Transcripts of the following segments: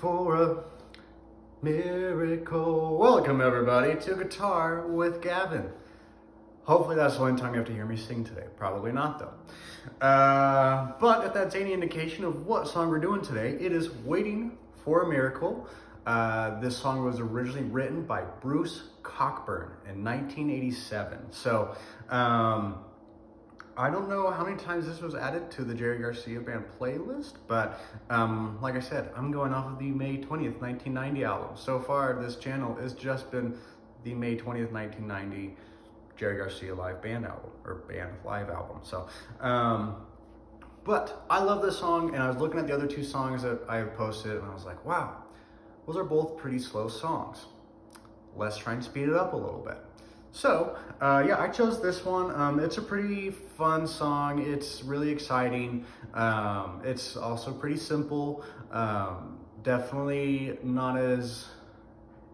for a miracle. Welcome everybody to Guitar with Gavin. Hopefully that's the only time you have to hear me sing today. Probably not though. But if that's any indication of what song we're doing today, it is Waiting for a Miracle. This song was originally written by Bruce Cockburn in 1987. So I don't know how many times this was added to the Jerry Garcia Band playlist, but like I said, I'm going off of the May 20th, 1990 album. So far, this channel has just been the May 20th, 1990 Jerry Garcia live band album, or band live album. So, but I love this song, and I was looking at the other two songs that I have posted, and I was like, wow, those are both pretty slow songs. Let's try and speed it up a little bit. So, yeah, I chose this one. It's a pretty fun song. It's really exciting. It's also pretty simple. Definitely not as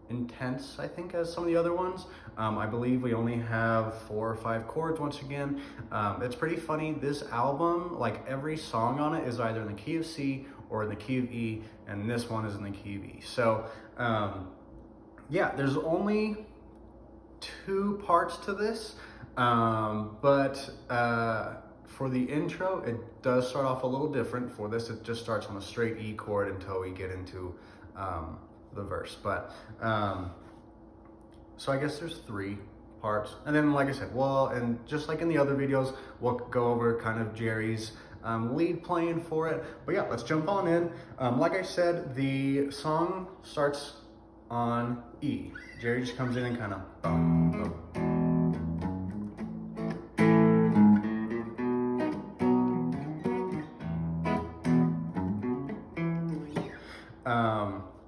intense, I think, as some of the other ones. I believe we only have 4 or 5 chords once again. It's pretty funny. This album, like every song on it is either in the key of C or in the key of E, and this one is in the key of E. So, yeah, there's only 2 parts to this, but for the intro, it does start off a little different. For this, it just starts on a straight E chord until we get into the verse. But so I guess there's 3 parts, and then like I said, well, and just like in the other videos, we'll go over kind of Jerry's lead playing for it. But yeah, let's jump on in. Like I said, the song starts on E. Jerry just comes in and kind of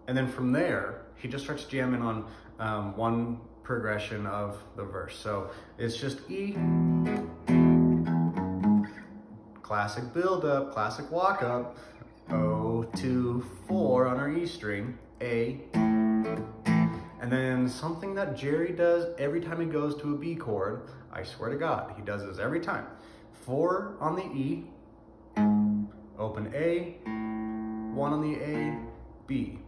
and then from there, he just starts jamming on one progression of the verse. So it's just E, classic build up, classic walk up, O, 2, 4 on our E string, A, and then something that Jerry does every time he goes to a B chord, I swear to God, he does this every time. 4 on the E, open A, 1 on the A, B.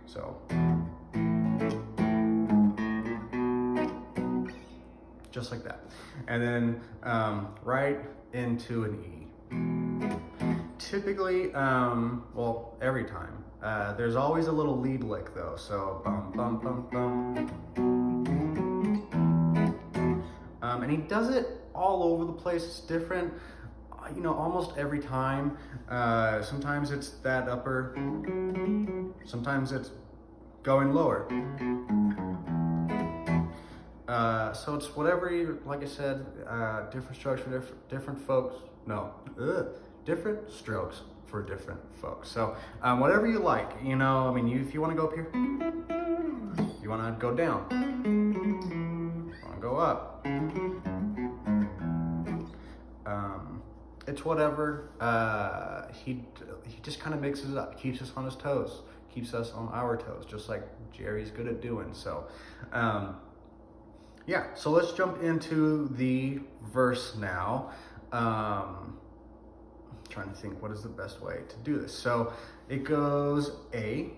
So, just like that. And then right into an E. Typically, well, every time, there's always a little lead lick though. So, bum, bum, bum, bum. And he does it all over the place. It's different, you know, almost every time. Sometimes it's that upper, sometimes it's going lower. So it's whatever you, like I said, different strokes for different folks. No, different strokes for different folks. So whatever you like, you know, I mean, if you want to go up here, you want to go down, you want to go up. It's whatever. He just kind of mixes it up, keeps us on his toes, keeps us on our toes, just like Jerry's good at doing. So, yeah, so let's jump into the verse now. Trying to think what is the best way to do this. So it goes A,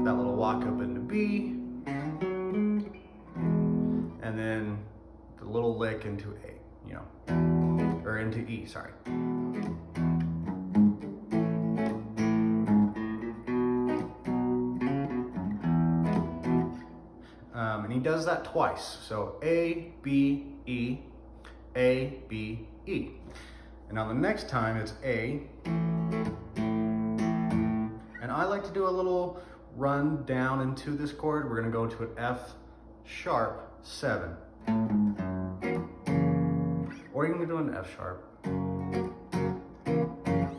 that little walk up into B, and then the little lick into A, you know, or into E, sorry. And he does that twice. So A, B, E, A, B, E. And now the next time it's A. And I like to do a little run down into this chord. We're gonna go to an F sharp 7. Or you can do an F sharp.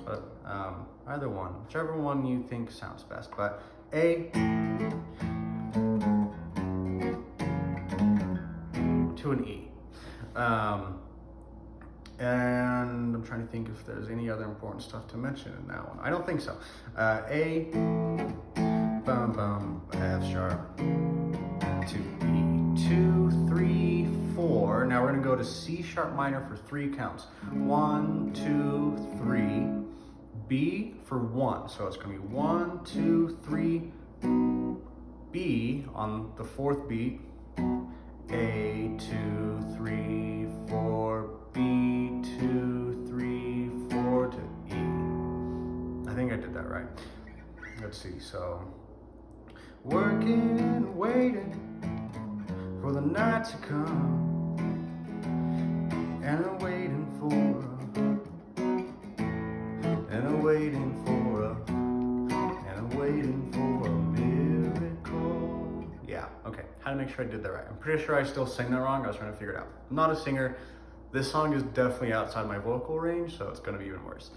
But either one, whichever one you think sounds best. But A, to an E. And I'm trying to think if there's any other important stuff to mention in that one. I don't think so. A, bum, bum, F sharp, to E, 2, 3, 4. Now we're gonna go to C sharp minor for 3 counts. 1, 2, 3. B for 1. So it's gonna be 1, 2, 3, B on the 4th beat, A, 2, 3, 4, B, 2, 3, 4 to E. I think I did that right. Let's see, so. Working and waiting for the night to come, and I'm waiting for a miracle. Yeah, okay, how to make sure I did that right. I'm pretty sure I still sang that wrong. I was trying to figure it out. I'm not a singer. This song is definitely outside my vocal range, so it's gonna be even worse.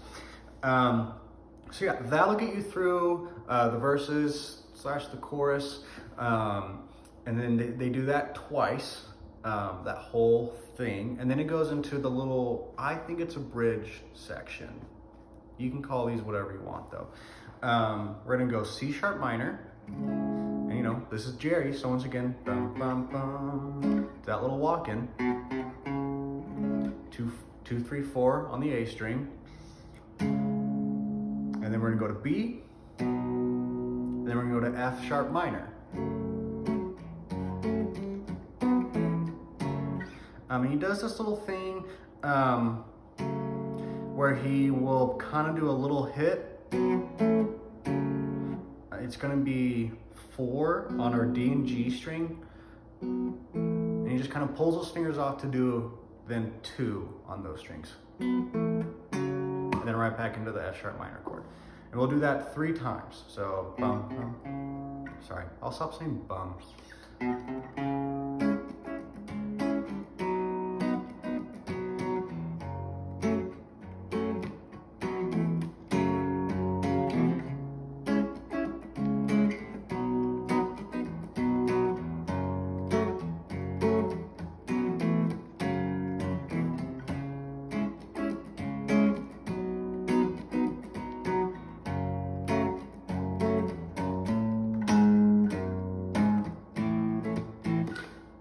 So yeah, that'll get you through the verses / the chorus, and then they do that twice, that whole thing, and then it goes into the little, I think it's a bridge section. You can call these whatever you want though. We're gonna go C sharp minor, and you know, this is Jerry, so once again, bum, bum, bum, that little walk-in, 2, 3, 4 on the A string, and then we're gonna go to B, and then we're gonna go to F sharp minor. And he does this little thing where he will kind of do a little hit. It's gonna be 4 on our D and G string. And he just kind of pulls those fingers off to do then 2 on those strings. And then right back into the F sharp minor chord. And we'll do that 3 times. So bum, bum. Sorry, I'll stop saying bum.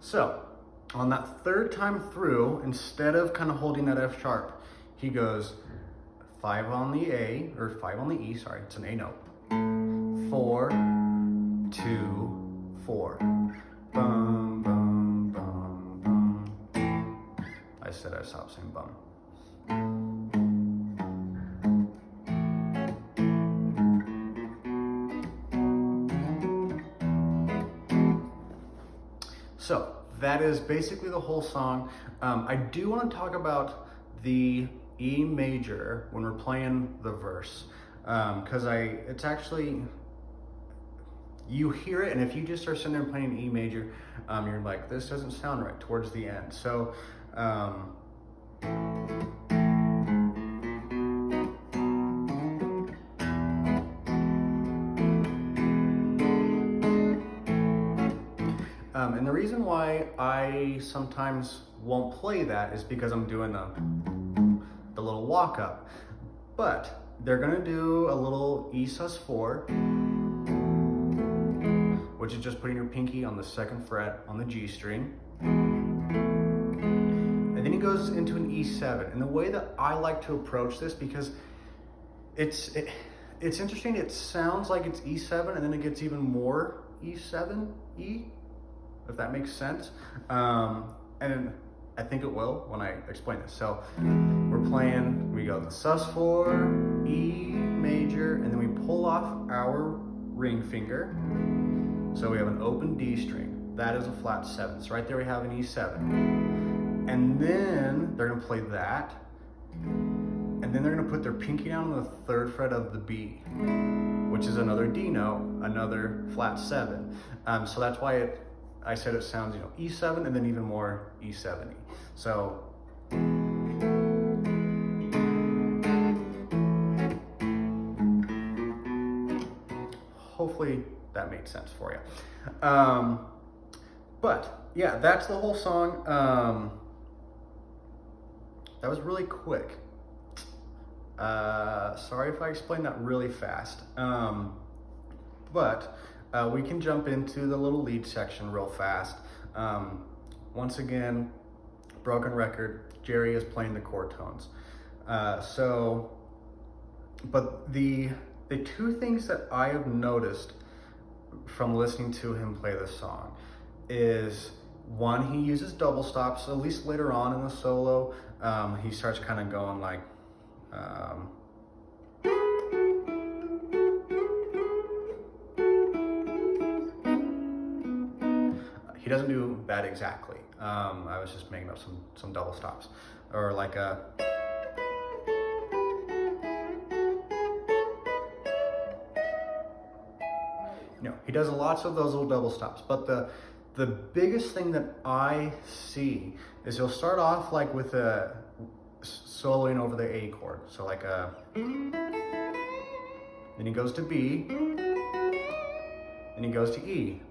So, on that 3rd time through, instead of kind of holding that F sharp, he goes 5 on the A, or 5 on the E, sorry, it's an A note. 4, 2, 4. Bum, bum, bum, bum. I said I stopped saying bum. So that is basically the whole song. I do want to talk about the E major when we're playing the verse, because it's actually, you hear it, and if you just start sitting there and playing E major, you're like, this doesn't sound right towards the end. So and the reason why I sometimes won't play that is because I'm doing the little walk up. But they're gonna do a little E sus4, which is just putting your pinky on the 2nd fret on the G string. And then he goes into an E7. And the way that I like to approach this, because it's interesting, it sounds like it's E7 and then it gets even more E7, if that makes sense. And I think it will when I explain this. So we're playing, we go the sus4, E major, and then we pull off our ring finger. So we have an open D string. That is a flat 7. So right there we have an E7. And then they're gonna play that. And then they're gonna put their pinky down on the 3rd fret of the B, which is another D note, another flat 7. So that's why I said it sounds, E7 and then even more E7. So hopefully that made sense for you. But yeah, that's the whole song. That was really quick. Sorry if I explained that really fast. But we can jump into the little lead section real fast. Once again, broken record, Jerry is playing the chord tones. So But the two things that I have noticed from listening to him play this song is, one, he uses double stops, at least later on in the solo. He starts kind of going like, he doesn't do that exactly. I was just making up some double stops. Or like a, he does lots of those little double stops. But the biggest thing that I see is he'll start off like with a soloing over the A chord. So like a, then he goes to B, then he goes to E.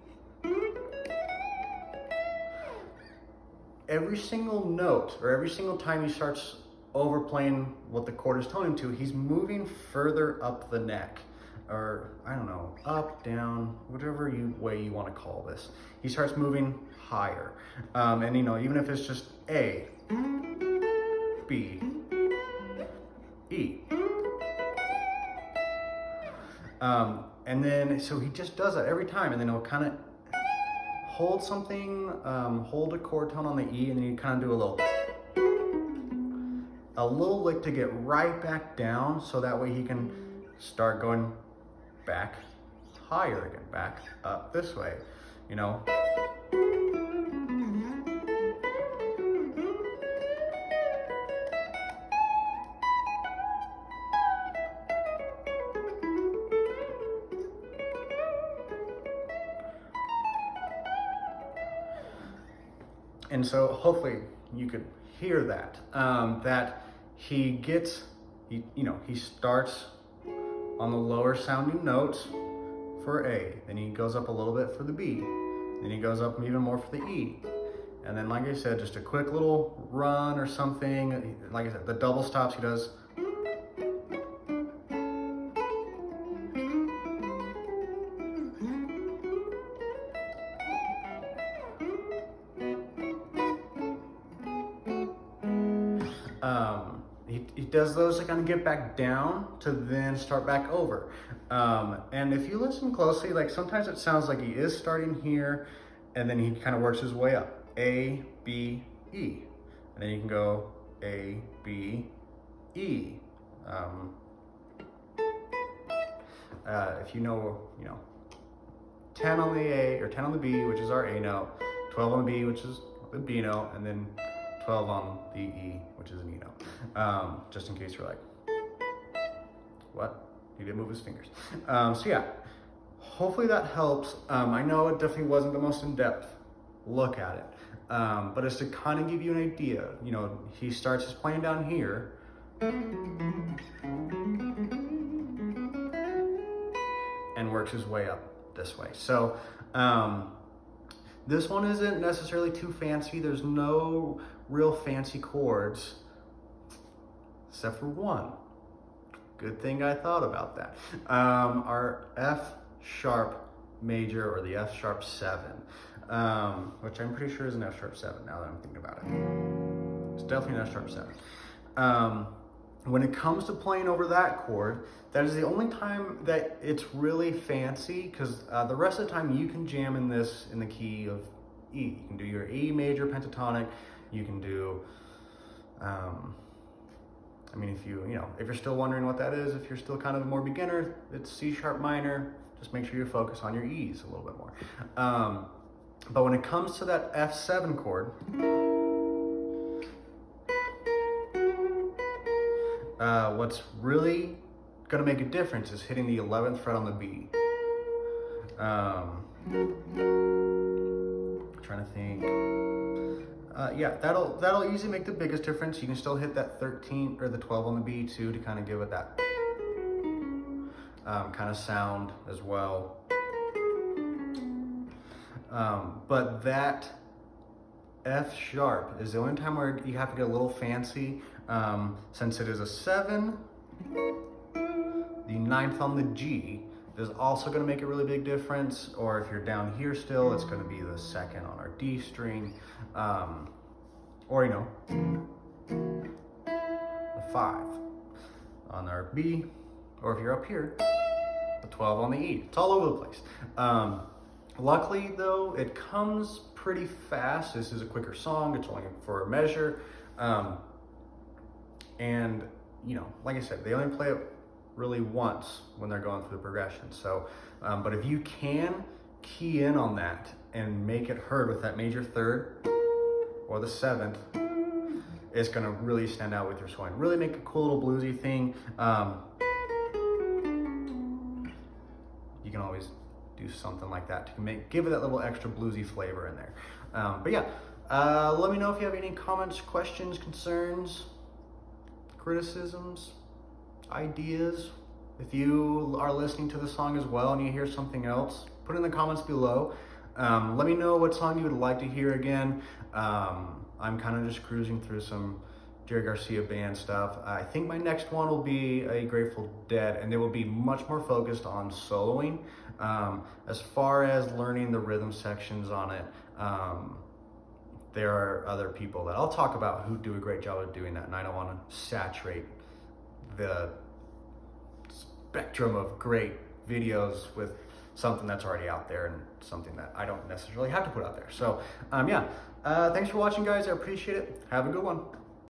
Every single note, or every single time he starts overplaying what the chord is toning to, he's moving further up the neck. Or, I don't know, up, down, whatever way you want to call this. He starts moving higher. And even if it's just A, B, E. And then, so he just does that every time, and then he'll kind of hold something, hold a chord tone on the E, and then you kind of do a little lick to get right back down, so that way he can start going back higher again, back up this way, And so hopefully you could hear that, that he starts on the lower sounding notes for A, then he goes up a little bit for the B, then he goes up even more for the E. And then, like I said, just a quick little run or something. Like I said, the double stops he does. He does those to kind of get back down to then start back over. And if you listen closely, like sometimes it sounds like he is starting here and then he kind of works his way up. A, B, E. And then you can go A, B, E. If you know, 10 on the A or 10 on the B, which is our A note, 12 on the B, which is the B note, and then 12 on the E, which is an E note. Just in case you're like, what? He didn't move his fingers. So yeah, hopefully that helps. I know it definitely wasn't the most in-depth look at it, but it's to kind of give you an idea. He starts his playing down here, and works his way up this way. So this one isn't necessarily too fancy. There's no real fancy chords, except for one. Good thing I thought about that. Our F sharp major, or the F sharp 7, which I'm pretty sure is an F sharp 7 now that I'm thinking about it. It's definitely an F sharp 7. When it comes to playing over that chord, that is the only time that it's really fancy, because the rest of the time you can jam in this in the key of E. You can do your E major pentatonic. You can do, if you're still wondering what that is, if you're still kind of a more beginner, it's C sharp minor. Just make sure you focus on your E's a little bit more. But when it comes to that F7 chord, what's really gonna make a difference is hitting the 11th fret on the B. Trying to think. Yeah, that'll easily make the biggest difference. You can still hit that 13 or the 12 on the B too, to kind of give it that kind of sound as well. But that F sharp is the only time where you have to get a little fancy, since it is a 7. The 9th on the G is also going to make a really big difference. Or if you're down here still, it's going to be the 2nd on our D string, or the 5 on our B, or if you're up here, the 12 on the E. It's all over the place. Luckily though, it comes pretty fast. This is a quicker song. It's only for a measure. And you know, like I said, they only play it really once when they're going through the progression. So, but if you can key in on that and make it heard with that major third or the seventh, it's gonna really stand out with your swing. Really make a cool little bluesy thing. You can always do something like that to give it that little extra bluesy flavor in there. But yeah, let me know if you have any comments, questions, concerns, criticisms, ideas. If you are listening to the song as well and you hear something else, put it in the comments below. Let me know what song you would like to hear again. I'm kind of just cruising through some Jerry Garcia Band stuff. I think my next one will be a Grateful Dead, and it will be much more focused on soloing. As far as learning the rhythm sections on it, there are other people that I'll talk about who do a great job of doing that, and I don't want to saturate the spectrum of great videos with something that's already out there and something that I don't necessarily have to put out there. So yeah, thanks for watching, guys. I appreciate it. Have a good one.